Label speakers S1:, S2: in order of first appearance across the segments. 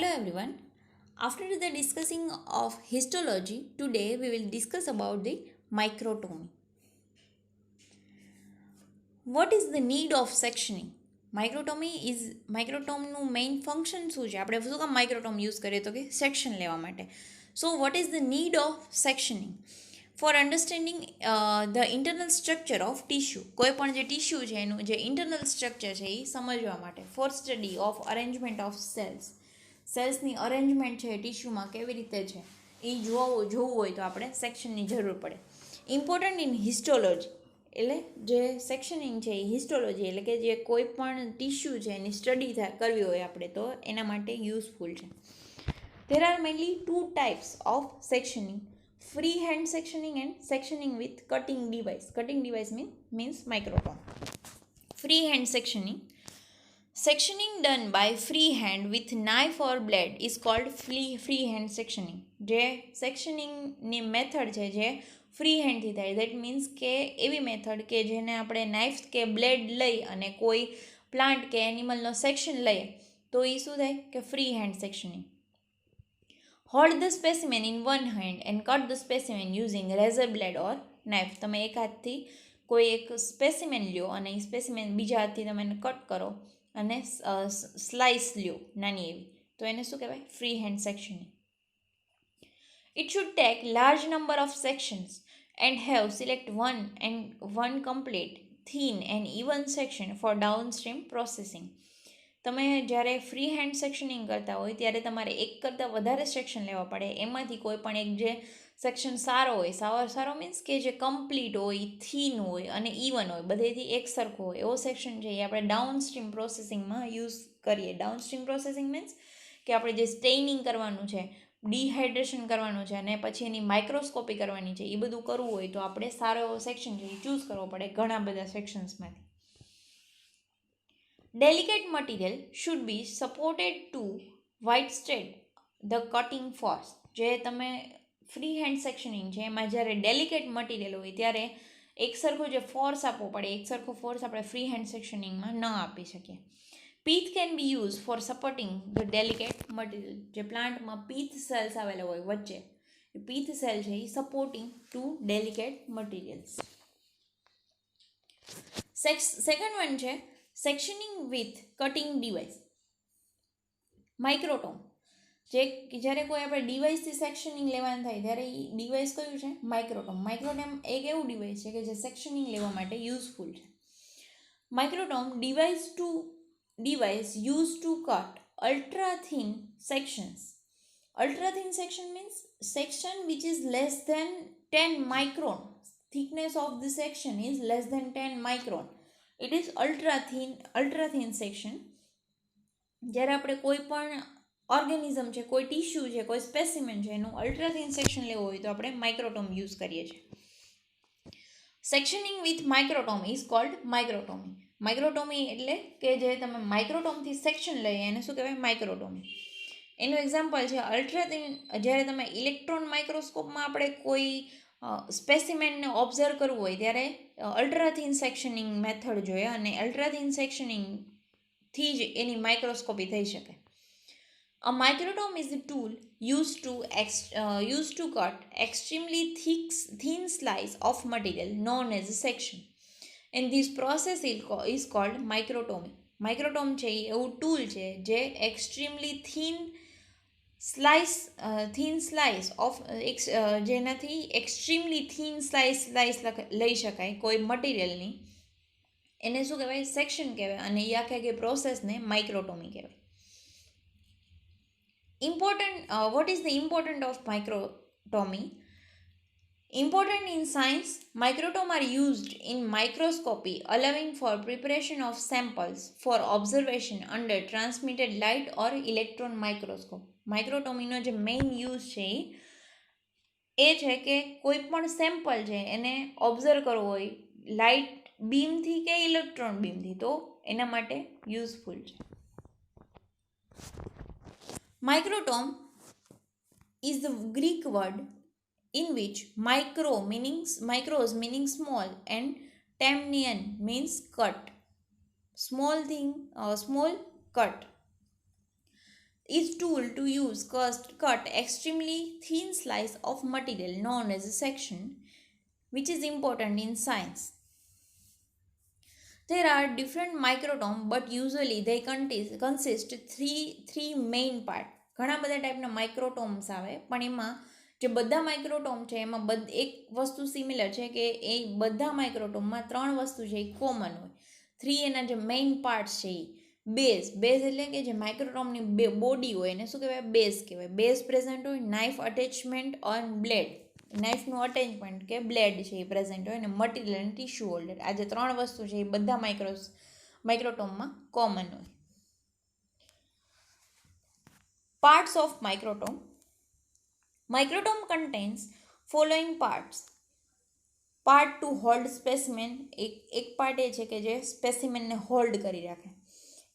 S1: Hello everyone. After the discussing of histology, today we will discuss about the microtomy. What is the need of sectioning? માઇક્રોટોમનું main function શું છે? આપણે શું કામ માઇક્રોટોમ use કરીએ તો કે સેક્શન લેવા માટે. So what is the need of sectioning? For understanding the internal structure of tissue, કોઈ પણ જે ટિશ્યુ છે એનું જે ઇન્ટરનલ સ્ટ્રક્ચર છે એ સમજવા માટે. For study of arrangement of સેલ્સની અરેન્જમેન્ટ છે ટિશ્યુમાં કેવી રીતે છે એ જોવું હોય તો આપણે સેક્શનની જરૂર પડે. ઇમ્પોર્ટન્ટ ઇન હિસ્ટોલોજી, એટલે જે સેક્શનિંગ છે એ હિસ્ટોલોજી એટલે કે જે કોઈ પણ ટિશ્યુ છે એની સ્ટડી કરવી હોય આપણે તો એના માટે યુઝફુલ છે. There are mainly two types of sectioning: freehand sectioning and sectioning with cutting device. Cutting device means microtom. Freehand sectioning. Sectioning done by freehand with knife or blade is called freehand sectioning. જે સેક્શનિંગની method છે જે free હેન્ડથી થાય, that means કે એવી method કે જેને આપણે knife કે બ્લેડ લઈ અને કોઈ પ્લાન્ટ કે એનિમલનો સેક્શન લઈએ તો એ શું થાય કે free hand sectioning. Hold the specimen in one hand and cut the specimen using razor blade or knife. તમે એક હાથથી કોઈ એક સ્પેસિમેન લ્યો અને એ સ્પેસિમેન બીજા હાથથી તમે એને કટ કરો અને સ્લાઇસ લ્યો નાની એવી, તો એને શું કહેવાય? Free hand sectioning. It should take large number of sections and have select one complete, thin and even section for downstream processing. તમે જ્યારે ફ્રી હેન્ડ સેક્શનિંગ કરતા હોય ત્યારે તમારે એક કરતાં વધારે સેક્શન લેવા પડે. એમાંથી કોઈ પણ એક જે સેક્શન સારો હોય, સારો મીન્સ કે જે કમ્પ્લીટ હોય, થીન હોય અને ઇવન હોય, બધેથી એક સરખો હોય એવો સેક્શન છે એ આપણે ડાઉનસ્ટ્રીમ પ્રોસેસિંગમાં યુઝ કરીએ. ડાઉનસ્ટ્રીમ પ્રોસેસિંગ મીન્સ કે આપણે જે સ્ટેઇનિંગ કરવાનું છે, ડિહાઇડ્રેશન કરવાનું છે અને પછી એની માઇક્રોસ્કોપી કરવાની છે, એ બધું કરવું હોય તો આપણે સારો એવો સેક્શન છે એ ચૂઝ કરવો પડે ઘણા બધા સેક્શન્સમાંથી. Delicate material should be supported to withstand the cutting force. જે તમે ફ્રી હેન્ડ સેક્શનિંગ છે એમાં જ્યારે ડેલિકેટ મટીરિયલ હોય ત્યારે એક સરખો જે ફોર્સ આપવો પડે, એક સરખો ફોર્સ આપણે ફ્રી હેન્ડ સેક્શનિંગમાં ન આપી શકીએ. Pith can be use for supporting the delicate material. જે પ્લાન્ટમાં પીથ સેલ્સ આવેલા હોય વચ્ચે, એ પીથ સેલ છે એ supporting to delicate materials. Second one છે sectioning with cutting device. Microtome, જ્યારે કોઈ આપણે ડિવાઇસથી સેક્શનિંગ લેવાનું થાય ત્યારે એ ડિવાઇસ કયું છે? માઇક્રોટોમ. માઇક્રોટોમ એક એવું ડિવાઇસ છે કે જે સેક્શનિંગ લેવા માટે યુઝફુલ છે. માઇક્રોટોમ device used to cut ultra thin sections. Ultra thin section means section which is less than 10 micron. Thickness of the section is less than 10 micron. It is ultra thin section. જ્યારે આપણે કોઈ પણ organism છે, કોઈ tissue છે, કોઈ specimen છે એનું અલ્ટ્રા થિન સેક્શન લેવું હોય તો આપણે માઇક્રોટોમ યુઝ કરીએ છીએ. સેક્શનિંગ વિથ માઇક્રોટોમ ઇઝ કોલ્ડ માઇક્રોટોમી. માઇક્રોટોમી એટલે કે જે તમે માઇક્રોટોમથી સેક્શન લઈએ એને શું કહેવાય? માઇક્રોટોમી. એનું એક્ઝામ્પલ છે અલ્ટ્રા થિન. જ્યારે તમે ઇલેક્ટ્રોન માઇક્રોસ્કોપમાં આપણે કોઈ સ્પેસિમેનને ઓબ્ઝર્વ કરવું હોય ત્યારે અલ્ટ્રા થિન સેક્શનિંગ મેથડ જોઈએ અને અલ્ટ્રા થિન સેક્શનિંગથી જ એની માઇક્રોસ્કોપી થઈ શકે. A microtome is a tool used to cut extremely thin slice of material known as a section. And this process is called microtomy. માઇક્રોટોમ છે એ એવું ટૂલ છે જે એક્સ્ટ્રીમલી થિન સ્લાઇસ ઓફ જેનાથી extremely thin slice લઈ શકાય કોઈ મટીરિયલની, એને શું કહેવાય? સેક્શન કહેવાય. અને એ આખી પ્રોસેસને માઇક્રોટોમી કહેવાય. What is the importance of microtomy? Important in science, microtome are used in microscopy, allowing for preparation of samples for observation under transmitted light or electron microscope. માઇક્રોટોમીનો જે મેઇન યુઝ છે એ છે કે કોઈ પણ સેમ્પલ છે એને ઓબ્ઝર્વ કરવો હોય લાઇટ બીમથી કે ઇલેક્ટ્રોન બીમથી, તો એના માટે યુઝફુલ છે. Microtome is the Greek word in which micros meaning small and temnion means cut. Small cut. is tool to use cut extremely thin slice of material known as a section, which is important in science. There are different microtome, but usually they consist three main part. ઘણા બધા ટાઈપના માઇક્રોટોમ્સ આવે, પણ એમાં જે બધા માઇક્રોટોમ છે એમાં એક વસ્તુ સિમિલર છે કે એ બધા માઇક્રોટોમમાં ત્રણ વસ્તુ છે એ કોમન હોય. થ્રી એના જે મેઇન પાર્ટ્સ છે એ બેઝ એટલે કે જે માઇક્રોટોમની બોડી હોય એને શું કહેવાય? બેઝ કહેવાય. બેઝ પ્રેઝન્ટ હોય, નાઇફ અટેચમેન્ટ ઓન બ્લેડ, નાઇફનું અટેચમેન્ટ કે બ્લેડ છે એ પ્રેઝન્ટ હોય, અને મટીરિયલ અને ટિશ્યુ હોલ્ડર. આ જે ત્રણ વસ્તુ છે એ બધા માઇક્રોટોમમાં કોમન હોય. Parts of microtome. Microtome contains following parts. Part to hold specimen, એક પાર્ટ એ છે કે જે સ્પેસિમેનને હોલ્ડ કરી રાખે.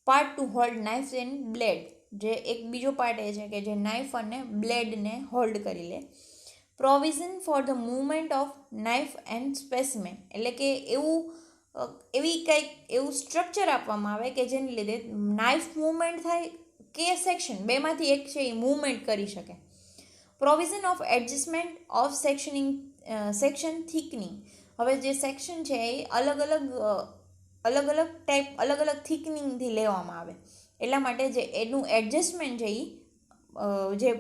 S1: Part to hold knife and blade, જે એક બીજો પાર્ટ એ છે કે જે નાઇફ અને બ્લેડને હોલ્ડ કરી લે. Provision for the movement of knife and specimen, એટલે કે એવું સ્ટ્રક્ચર આપવામાં આવે કે જેને લીધે નાઇફ મૂવમેન્ટ થાય કે સેક્શન બેમાંથી એક છે એ મૂવમેન્ટ કરી શકે. Provision of adjustment of section thickening. હવે જે સેક્શન છે એ અલગ અલગ થિકનિંગથી લેવામાં આવે, એટલા માટે જે એનું એડજસ્ટમેન્ટ છે જે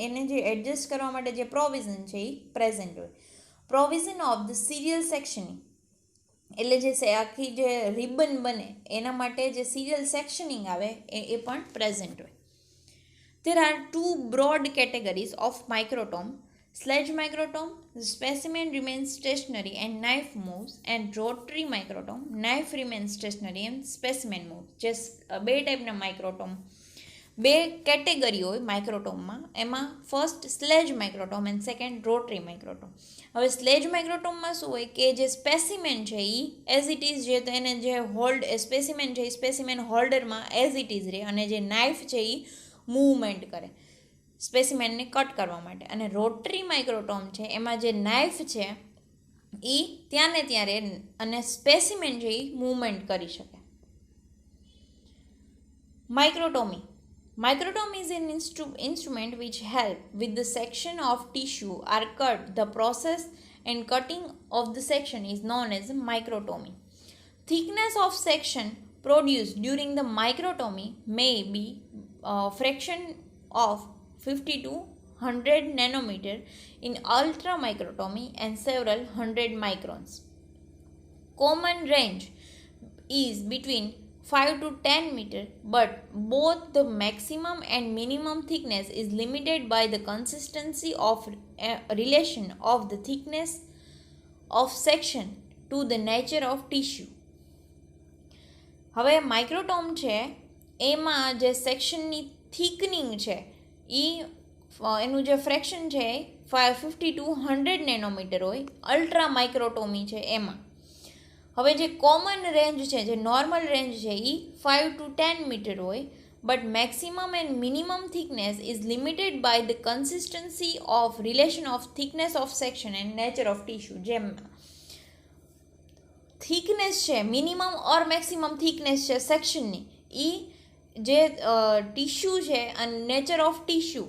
S1: એને જે એડજસ્ટ કરવા માટે જે પ્રોવિઝન છે એ પ્રેઝન્ટ હોય. પ્રોવિઝન ઓફ ધ સિરિયલ સેક્શનિંગ, એટલે જે આખી જે રિબન બને એના માટે જે સિરિયલ સેક્શનિંગ આવે એ પણ પ્રેઝન્ટ હોય. There are two broad categories of microtome: sledge microtome, the specimen remains stationary and knife moves, and rotary microtome, knife remains stationary and specimen moves. Just બે ટાઈપના માઇક્રોટોમ, બે કેટેગરી હોય માઇક્રોટોમમાં. એમાં first sledge microtome and second rotary microtome. હવે sledge માઇક્રોટોમમાં શું હોય કે જે સ્પેસિમેન છે એ એઝ ઇટ ઇઝ, જે એને જે હોલ્ડ સ્પેસિમેન છે એ સ્પેસિમેન હોલ્ડરમાં એઝ ઇટ ઇઝ રહે, અને જે નાઇફ છે એ મૂવમેન્ટ કરે સ્પેસિમેનને કટ કરવા માટે. અને રોટરી માઇક્રોટોમ છે એમાં જે નાઇફ છે એ ત્યાં ને ત્યાં રહે અને સ્પેસિમેન છે એ મૂવમેન્ટ કરી શકે. માઇક્રોટોમી. Microtome is an instrument which help with the section of tissue are cut. The process and cutting of the section is known as microtomy. Thickness of section produced during the microtomy may be a fraction of 50 to 100 nanometer in ultramicrotomy and several hundred microns. Common range is between 5 to 10 meter, but both the maximum and minimum thickness is limited by the consistency of relation of the thickness of section to the nature of tissue. હવે માઇક્રોટોમ છે એમાં જે સેક્શનની થિકનિંગ છે એનું જે fraction છે 50 to 100 nanometre હોય. Ultra માઇક્રોટોમી છે એમાં. હવે જે કોમન રેન્જ છે, જે નોર્મલ રેન્જ છે એ 5 to 10 મીટર હોય, but maximum and minimum thickness is limited by the consistency of relation of thickness of section and nature of tissue. જેમ થિકનેસ છે, મિનિમમ ઓર મેક્સિમમ થિકનેસ છે સેક્શનની, એ જે ટિશ્યુ છે અને નેચર ઓફ ટિશ્યુ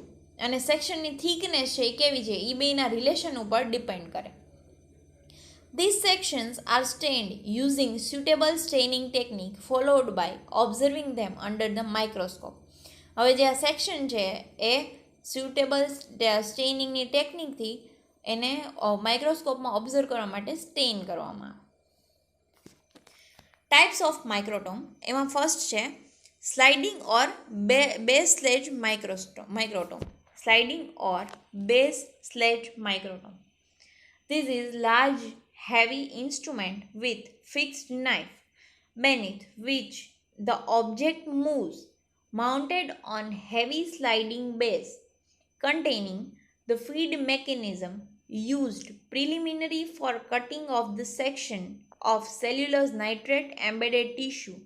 S1: અને સેક્શનની thickness છે એ કેવી છે એ બેના રિલેશન ઉપર ડિપેન્ડ કરે. These sections are stained using suitable staining technique followed by observing them under the microscope. હવે જે આ સેક્શન છે એ સ્યુટેબલ સ્ટેનિંગની ટેકનિકથી એને માઇક્રોસ્કોપમાં ઓબ્ઝર્વ કરવા માટે સ્ટેઇન કરવામાં આવે. Types of microtome. એમાં ફર્સ્ટ છે sliding or base sledge microtome. Sliding or base sledge microtome. This is large heavy instrument with fixed knife beneath which the object moves, mounted on heavy sliding base containing the feed mechanism used preliminary for cutting of the section of cellulose nitrate embedded tissue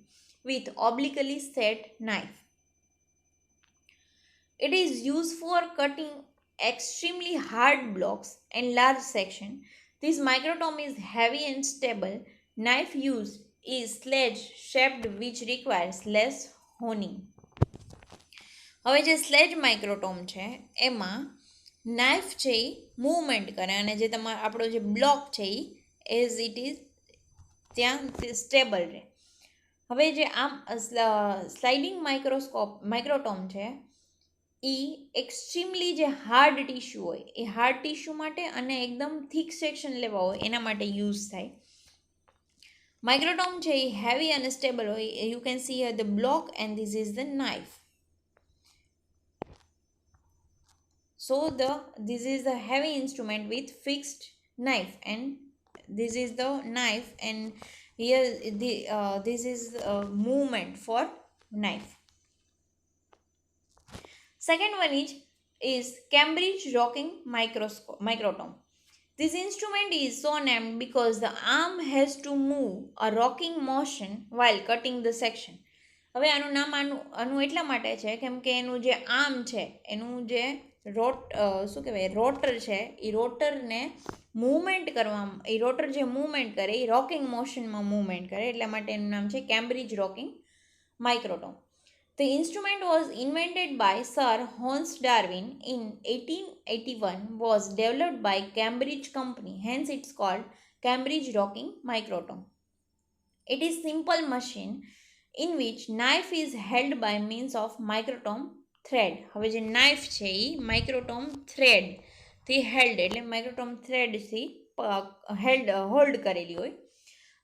S1: with obliquely set knife. It is used for cutting extremely hard blocks and large section. This microtome is heavy and stable. Knife used is sledge shaped which requires less honing. હવે જે sledge માઇક્રોટોમ છે એમાં knife છે એ movement કરે અને જે તમારો આપણો જે બ્લોક છે એ એઝ ઇટ ઇઝ ત્યાં સ્ટેબલ રહે. હવે જે આમ સ્લાઇડિંગ માઇક્રોટોમ છે એ એક્સ્ટ્રીમલી જે હાર્ડ ટીશ્યુ હોય એ હાર્ડ ટીશ્યુ માટે અને એકદમ થીક સેક્શન લેવા હોય એના માટે યુઝ થાય. માઇક્રોટોમ છે એ હેવી અને સ્ટેબલ હોય. You can see here the block and this is the knife. So this is the heavy instrument with fixed knife and this is the knife and here this is movement for knife. Second one is Cambridge rocking microtome. This instrument is so named because the arm has to move a rocking motion while cutting the section. હવે આનું નામ આનું એટલા માટે છે કેમ કે એનું જે આર્મ છે એનું જે શું કહેવાય રોટર છે એ રોટરને મૂવમેન્ટ કરવામાં એ રોટર જે મૂવમેન્ટ કરે એ રોકિંગ મોશનમાં મૂવમેન્ટ કરે એટલા માટે એનું નામ છે Cambridge rocking microtome. The instrument was invented by Sir Hans Darwin in 1881, was developed by Cambridge Company, hence it's called Cambridge Rocking Microtome. It is simple machine in which knife is held by means of microtome thread. હવે જે knife છે એ માઇક્રોટોમ થ્રેડથી held એટલે માઇક્રોટોમ થ્રેડથી hold કરેલી હોય.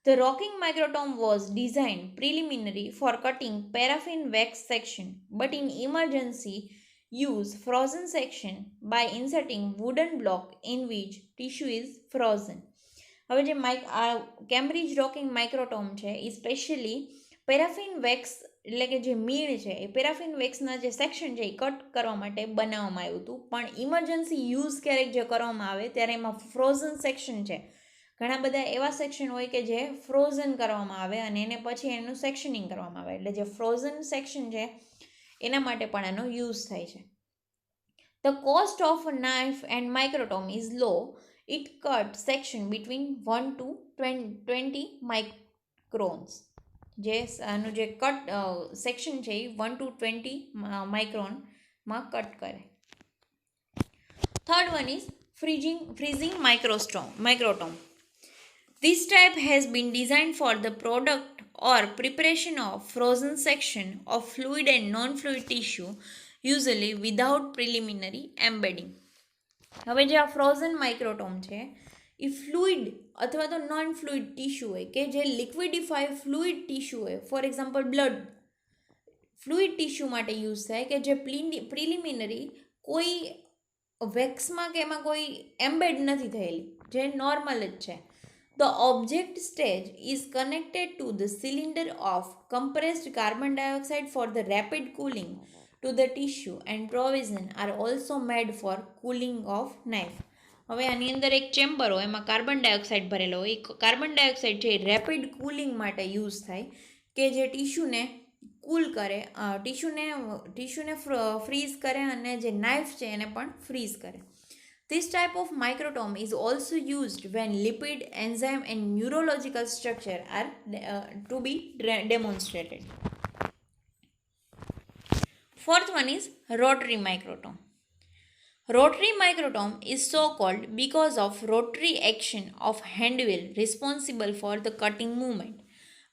S1: The rocking microtome was designed preliminary for cutting paraffin wax section, but in emergency use frozen section by inserting wooden block in which tissue is frozen. હવે જે Cambridge rocking માઇક્રોટોમ છે એ specially paraffin wax એટલે કે જે મીણ છે એ paraffin વેક્સના જે section છે એ કટ કરવા માટે બનાવવામાં આવ્યું હતું, પણ ઇમરજન્સી યુઝ ક્યારેક જે કરવામાં આવે ત્યારે એમાં ફ્રોઝન સેક્શન છે, ઘણા બધા એવા સેક્શન હોય કે જે ફ્રોઝન કરવામાં આવે અને એને પછી એનું સેક્શનિંગ કરવામાં આવે, એટલે જે ફ્રોઝન સેક્શન છે એના માટે પણ આનો યુઝ થાય છે. The cost of knife and microtome is low. It cut section between 1 to 20 માઇક્રોન્સ. જે આનું જે કટ સેક્શન છે એ 1 to 20 માઇક્રોનમાં કટ કરે. Third one is freezing microtome. This type has been designed for the product or preparation of frozen section of fluid and non-fluid tissue, usually without preliminary embedding. હવે જે આ frozen માઇક્રોટોમ છે એ fluid અથવા તો non fluid tissue હોય કે જે લિક્વિડિફાય fluid tissue હોય, for example blood fluid tissue માટે યુઝ થાય કે જે પ્રિલિમિનરી કોઈ વેક્સમાં કે એમાં કોઈ એમ્બેડ નથી થયેલી, જે નોર્મલ જ છે. The object stage is connected to the cylinder of compressed carbon dioxide for the rapid cooling to the tissue and provision are also made for cooling of knife. હવે આની અંદર એક ચેમ્બર હોય એમાં કાર્બન ડાયોક્સાઇડ ભરેલો હોય, એ carbon dioxide છે rapid cooling માટે યુઝ થાય કે જે ટીશ્યુને કૂલ કરે, ટીશ્યુને ફ્રીઝ કરે અને જે નાઇફ છે એને પણ ફ્રીઝ કરે. This type of microtome is also used when lipid, enzyme and neurological structure are to be demonstrated. Fourth one is rotary microtome. Rotary microtome is so called because of rotary action of handwheel responsible for the cutting movement.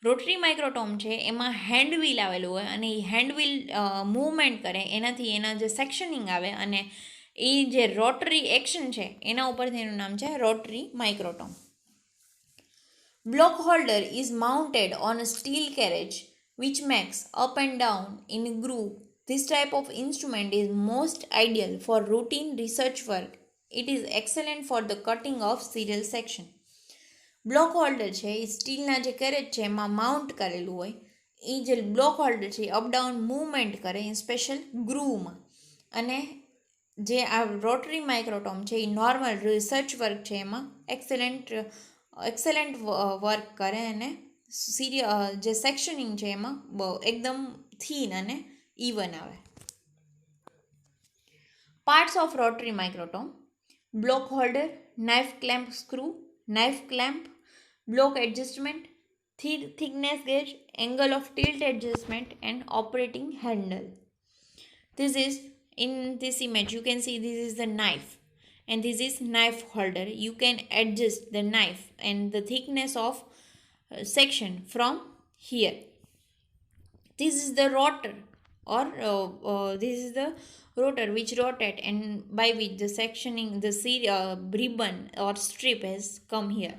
S1: Rotary microtome છે એમાં હેન્ડવ્હીલ આવેલું હોય અને એ હેન્ડવ્હીલ movement કરે, એનાથી એના જે સેક્શનિંગ આવે અને એ જે રોટરી એક્શન છે એના ઉપરથી એનું નામ છે rotary microtome. Block holder is mounted on a steel carriage which makes up and down in a groove. This type of instrument is most ideal for routine research work. It is excellent for the cutting of serial section. Block holder છે એ સ્ટીલના જે carriage છે એમાં mount કરેલું હોય, એ જે block holder છે up down movement કરે એ સ્પેશિયલ ગ્રુવમાં, અને જે આ રોટરી માઇક્રોટોમ છે એ નોર્મલ રિસર્ચ વર્ક છે એમાં એક્સેલન્ટ વર્ક કરે અને જે સેક્શનિંગ છે એમાં એકદમ થીન અને ઇવન આવે. Parts of rotary microtome: block holder, knife clamp screw, knife clamp, block adjustment, thickness gauge, angle of tilt adjustment and operating handle. This is, in this image you can see this is the knife and this is knife holder. You can adjust the knife and the thickness of section from here. This is the rotor, or this is the rotor which rotate and by which the sectioning the ribbon or strip has come here.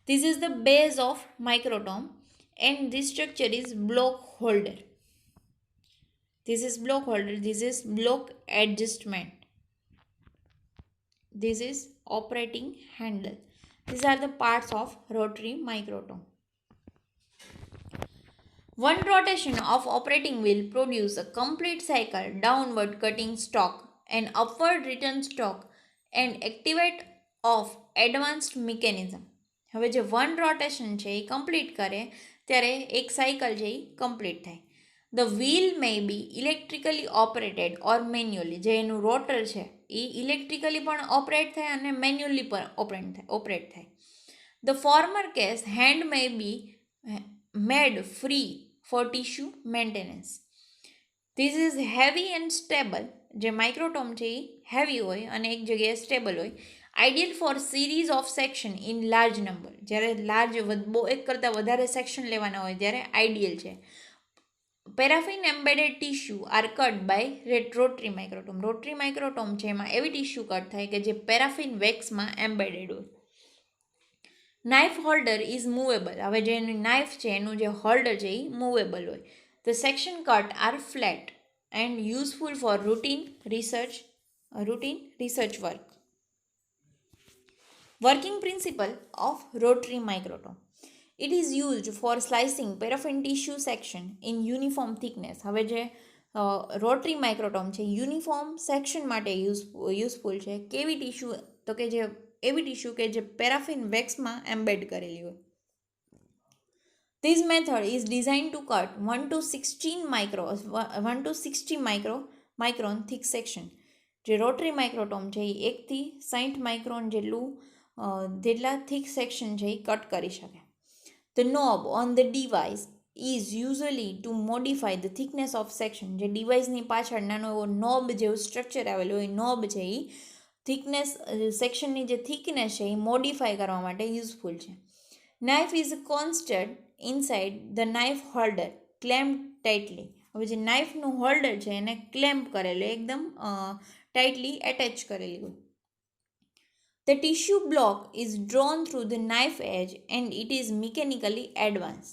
S1: This is the base of microtome and this structure is block holder. This is block holder, this is block adjustment, this is operating handle. These are the parts of rotary microtome. One rotation of operating wheel produces a complete cycle downward cutting stroke and upward return stroke and activate of advanced mechanism. હવે જે one rotation છે એ complete કરે ત્યારે એક cycle છે એ complete થાય. The wheel may be electrically operated or manually. જે એનું રોટર છે એ ઇલેક્ટ્રિકલી પણ ઓપરેટ થાય અને મેન્યુઅલી પણ ઓપરેટ થાય. The former case hand may be made free for tissue maintenance. This is heavy and stable. જે માઇક્રોટોમ છે એ હેવી હોય અને એક જગ્યાએ સ્ટેબલ હોય. Ideal for series of section in large number. જ્યારે લાર્જ એક કરતાં વધારે સેક્શન લેવાના હોય ત્યારે આઈડિયલ છે. Paraffin embedded tissue are cut by rotary microtome. Rotary microtome છે એમાં એવી ટીશ્યુ કટ થાય કે જે પેરાફિન વેક્સમાં એમ્બેડેડ હોય. Knife holder is movable. હવે જે એની નાઇફ છે એનું જે હોલ્ડર છે એ મૂવેબલ હોય. The section cut are flat and useful for routine research work. Working principle of rotary microtome. It is used for slicing paraffin tissue section in uniform thickness. હવે જે રોટરી માઇક્રોટોમ છે uniform section માટે useful છે. કેવી tissue? તો કે જે એવી ટીશ્યુ કે જે પેરાફિન વેક્સમાં એમ્બેડ કરેલી હોય. This method is design to cut 1 to 60 micron thick section. જે રોટરી માઇક્રોટોમ છે એ 1 થી 60 માઇક્રોન જેટલા થિક સેક્શન છે એ કટ કરી શકે. The knob on the device is usually to modify the thickness of section. જે ડિવાઇસની પાછળ નાનો એવો નોબ જેવું સ્ટ્રક્ચર આવેલું હોય, નોબ છે એ થિકનેસ સેક્શનની જે થિકનેસ છે એ મોડિફાય કરવા માટે યુઝફુલ છે. Knife is constant inside the knife holder clamp tightly. હવે જે નાઇફનું હોલ્ડર છે એને ક્લેમ્પ કરેલું, એકદમ ટાઇટલી એટેચ કરેલી હોય. The tissue block is drawn through the knife edge and it is mechanically advance.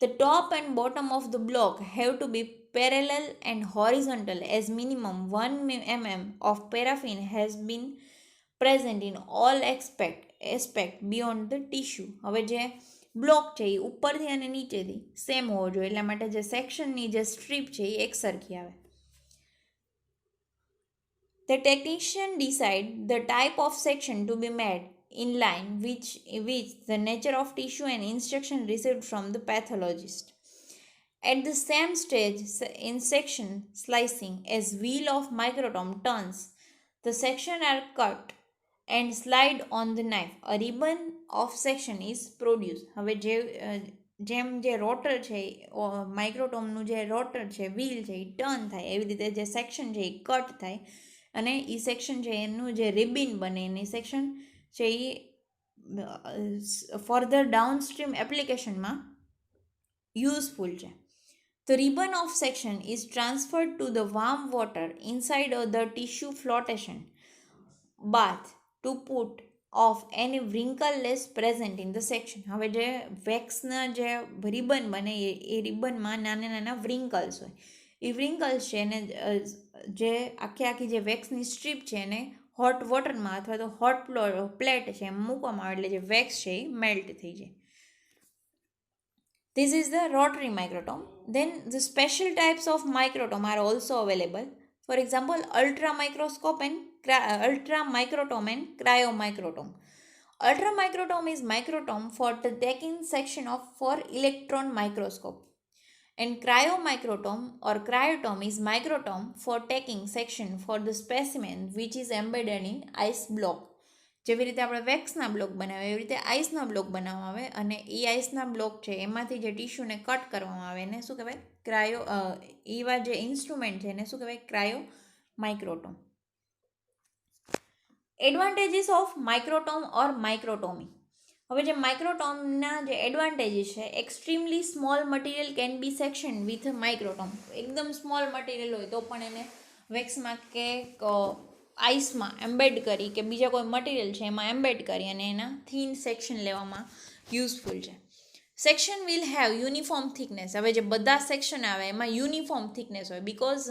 S1: The top and bottom of the block have to be parallel and horizontal as minimum 1 mm of paraffin has been present in all aspect beyond the tissue. હવે જે block છે એ ઉપરથી અને નીચેથી same હોવો જોઈએ, એટલા માટે જે સેક્શનની જે સ્ટ્રીપ છે એ એકસરખી આવે. The technician decide the type of section to be made in line with the nature of tissue and instruction received from the pathologist. At the same stage in section slicing, as wheel of microtome turns, the section are cut and slide on the knife. A ribbon of section is produced. હવે જેમ જે rotor છે માઇક્રોટોમનું જે rotor છે wheel છે એ turn થાય, એવી રીતે જે સેક્શન છે એ કટ થાય અને એ સેક્શન છે એનું જે રિબિન બને એની સેક્શન છે એ ફર્ધર ડાઉનસ્ટ્રીમ એપ્લિકેશનમાં યુઝફુલ છે. The ribbon of section is transferred to the warm water inside the tissue flotation bath to put off any wrinkles present in the section. હવે જે વેક્સના જે રિબન બને એ રિબનમાં નાના નાના વ્રિંકલ્સ હોય. એ વ્રિંકલ્સ છે એને જે આખી જે વેક્સની સ્ટ્રીપ છે એને હોટ વોટરમાં અથવા તો હોટ પ્લેટ છે એમ મૂકવામાં આવે એટલે જે વેક્સ છે એ મેલ્ટ થઈ જાય. This is the rotary microtome. Then the special types of microtome are also available. For example, ultramicrotome and cryomicrotome. Ultramicrotome is microtome for the taking section for electron microscope. And cryomicrotome or cryotome is microtome for taking section for the specimen which is embedded in ice block. જેવી રીતે આપણે વેક્સના block બનાવે એવી રીતે આઈસના block બનાવવામાં આવે અને એ આઈસના block છે એમાંથી જે ટીશ્યુને કટ કરવામાં આવે એને શું કહેવાય? એવા જે ઇન્સ્ટ્રુમેન્ટ છે એને શું કહેવાય? Cryo microtome. Advantages of microtome or microtomy. હવે જે માઇક્રોટોમના જે એડવાન્ટેજીસ છે, extremely small material can be section with microtome. એકદમ સ્મોલ મટીરિયલ હોય તો પણ એને વેક્સમાં કે આઈસમાં એમ્બેડ કરી કે બીજા કોઈ મટીરિયલ છે એમાં એમ્બેડ કરી અને એના થીન સેક્શન લેવામાં યુઝફુલ છે. Section will have uniform thickness. હવે જે બધા સેક્શન આવે એમાં યુનિફોર્મ થિકનેસ હોય, બિકોઝ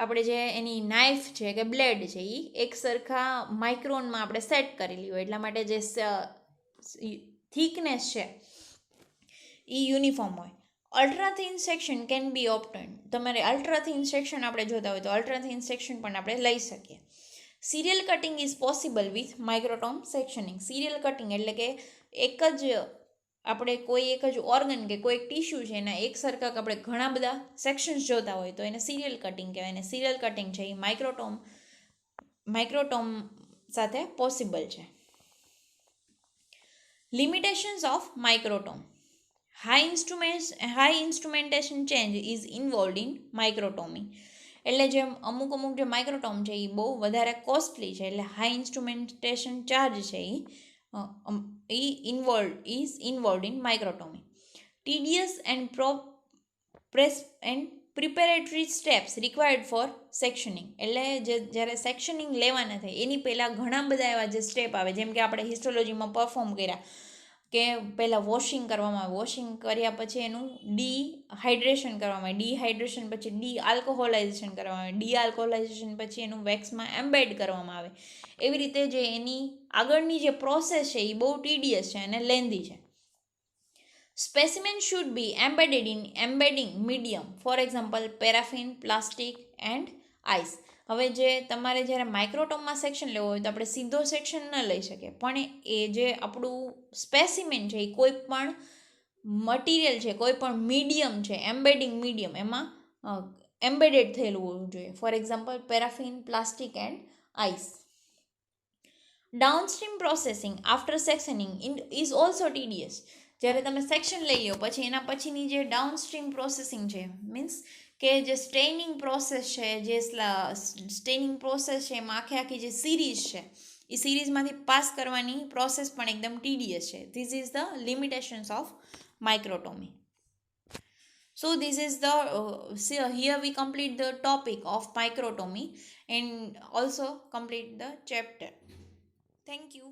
S1: આપણે જે એની નાઇફ છે કે બ્લેડ છે એ એક સરખા માઇક્રોનમાં આપણે સેટ કરેલી હોય, એટલા માટે જે થિકનેસ છે એ યુનિફોર્મ હોય. Ultra thin section can be obtained. તમારે અલ્ટ્રા થિન સેક્શન આપણે જોતા હોય તો અલ્ટ્રા થિન સેક્શન પણ આપણે લઈ શકીએ. Serial cutting is possible with microtome sectioning. Serial cutting એટલે કે આપણે કોઈ એક જ ઓર્ગન કે કોઈ ટીશ્યુ છે એના એક સરખા આપણે ઘણા બધા સેક્શન્સ જોતા હોય તો એને સિરિયલ કટિંગ કહેવાય. અને સિરિયલ કટિંગ છે એ માઇક્રોટોમ સાથે પોસિબલ છે. Limitations of microtome. High instrumentation change is involved in microtomy. એટલે જે અમુક જે માઇક્રોટોમ છે એ બહુ વધારે કોસ્ટલી છે, એટલે હાઈ ઇન્સ્ટ્રુમેન્ટેશન ચાર્જ છે એ involved in microtomy. Tedious and preparatory steps required for sectioning. એટલે જ્યારે સેક્શનિંગ લેવાના થાય એની પહેલાં ઘણા બધા એવા જે સ્ટેપ આવે, જેમ કે આપણે હિસ્ટોલોજીમાં પરફોર્મ કર્યા કે પહેલાં વોશિંગ કરવામાં આવે, વોશિંગ કર્યા પછી એનું ડીહાઇડ્રેશન કરવામાં આવે, ડીહાઇડ્રેશન પછી ડીઆલ્કોહોલાઇઝેશન કરવામાં આવે, ડીઆલ્કોહોલાઇઝેશન પછી એનું વેક્સમાં એમ્બેડ કરવામાં આવે. એવી રીતે જે એની આગળની જે પ્રોસેસ છે એ બહુ ટીડિયસ છે અને લેન્ધી છે. Specimen should be embedded in embedding medium, for example paraffin, plastic and ice. હવે જે તમારે જ્યારે માઇક્રોટોમમાં સેક્શન લેવો હોય તો આપણે સીધો સેક્શન ન લઈ શકીએ, પણ એ જે આપણું સ્પેસિમેન છે એ કોઈ પણ મટીરિયલ છે, કોઈ પણ મીડિયમ છે, એમ્બેડિંગ મીડિયમ એમાં એમ્બેડેડ થયેલું હોવું જોઈએ. For example paraffin, plastic and ice. Downstream processing after sectioning is also tedious. જ્યારે તમે સેક્શન લઈ લો પછી એના પછીની જે ડાઉનસ્ટ્રીમ પ્રોસેસિંગ છે, મીન્સ કે જે સ્ટેનિંગ પ્રોસેસ છે, જે સ્ટેનિંગ પ્રોસેસ છે એમાં આખી જે સિરીઝ છે એ સિરીઝમાંથી પાસ કરવાની પ્રોસેસ પણ એકદમ ટીડિયસ છે. This is the limitations of microtomy. So this is here we complete the topic of microtomy and also complete the chapter. Thank you.